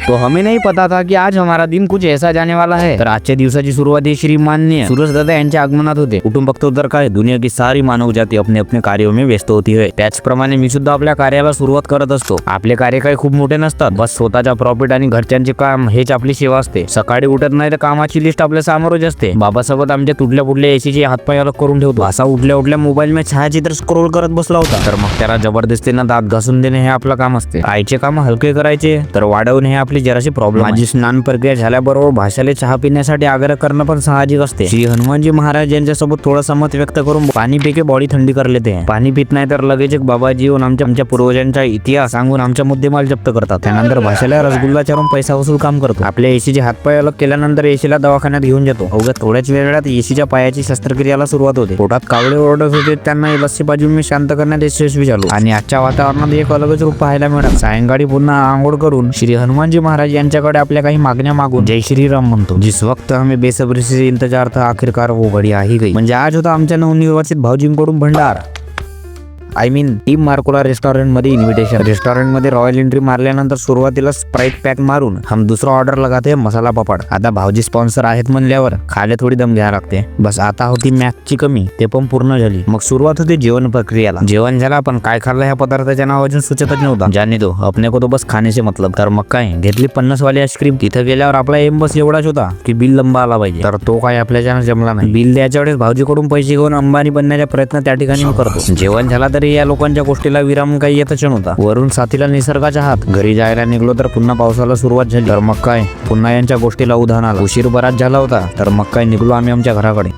तो हमें नहीं पता था कि आज हमारा दिन कुछ ऐसा जाने वाला है। तर आजच्या दिवसाची सुरुवात ही श्री माननीय सूरजदादा यांच्या आगमनात होते। कुटुंब बघतो तर काय, दुनिया की सारी मानव जाती अपने अपने कार्यों में व्यस्त होती है। त्याचप्रमाणे मी सुद्धा आपल्या कार्याला सुरुवात करत असतो। आपले कार्य काही खूप मोठे नसतात, बस स्वतःच्या प्रॉफिट आणि घरच्यांचे काम हेच आपली सेवा असते। सकाळी उठत नाही तर कामाची लिस्ट आपल्या समोरच असते। बाबासोबत आमच्या तुटल्या फुटल्या एसीचे हातपाय अलग करून ठेवतो। असा उठल्या उठल्या मोबाईल में छायाचित्र स्क्रोल करत बसला होता। तर मग त्याला जबरदस्तीनं दात घासून देणे हे आपलं काम असते। आईचे काम हलके करायचे तर वाढवणे हे आपली जराशी प्रॉब्लेम। माझी स्नान प्रक्रिया झाल्याबरोबर भाषाला चहा पिण्यासाठी आग्रह करणं पण साहजिक असते। श्री हनुमानजी महाराज यांच्या सोबत थोडासा मत व्यक्त करून पाणी पिके बॉडी थंडी कर लेते हैं। पाणी पित नाही तर लगेच एक बाबाजी येऊन आमच्या पूर्वजांचा इतिहास सांगून आमच्या मुद्देमाल जप्त करतात। त्यानंतर भाषाला रसगुल्ला चारून पैसा वसूल काम करतो। आपल्या एसीचे हातपाय अलग केल्यानंतर एसीला दवाखान्यात घेऊन जातो। अवघ्या थोड्याच वेळात एसीच्या पायाची शस्त्रक्रियाला सुरुवात होते। पोटात कावळे ओरडत होते, त्यांना लस्सी पाजून मी शांत करण्यात यशस्वी झालो आणि आजच्या वातावरणात एक अलगच रूप पाहायला मिळालं। सायंकाळी पुन्हा आंघोळ करून श्री हनुमानजी महाराज यांच्याकडे आपल्या काही मागण्या मागून जय श्री राम म्हणतो। जिस वक्त हमें बेसब्री से इंतजार था आखिरकार वो घड़ी आ ही गई। म्हणजे आज होता आमच्या नवनिर्वाचित भाऊजींकडून भंडार, टीम मार्कोला रेस्टॉरंट मध्ये इन्व्हिटेशन। रेस्टॉरंट मध्ये रॉयल एंट्री मारल्यानंतर सुरुवातीला स्प्राइट पॅक मारून हम दुसरा ऑर्डर लगाते मसाला पापड। आता भाऊजी स्पॉन्सर आहेत म्हणल्यावर खायला थोडी दम घ्यायला लागते। बस आता होती मॅथची कमी, ते पण पूर्ण झाली। मग सुरुवात होती जेवण प्रक्रियेला। जेवण झाला पण काय खाल्लं ह्या पदार्थाच्या नाव अजून सुचतच नव्हता। जाने दो, अपने को तो बस खाने से मतलब। तर मग काय घेतली 50 वाली आईस्क्रीम। तिथं गेल्यावर आपला एम बस एवढाच होता की बिल लंबा आला पाहिजे। तर तो काय आपल्याच्यानं जमला नाही। बिल द्यायच्या वेळेस भाऊजीकडून पैसे घेऊन अंबानी बनण्याचा प्रयत्न त्या ठिकाणी करतो। जेवण झाला तरी या लोकांच्या गोष्टीला विराम काही येतच नव्हता। वरून साथीला निसर्गाचा हात। घरी जायला निघलो तर पुन्हा पावसाला सुरुवात झाली। तर मग काय पुन्हा यांच्या गोष्टीला उधाण आला। उशीर बराच झाला होता, तर मग काय निघलो आम्ही आमच्या घराकडे।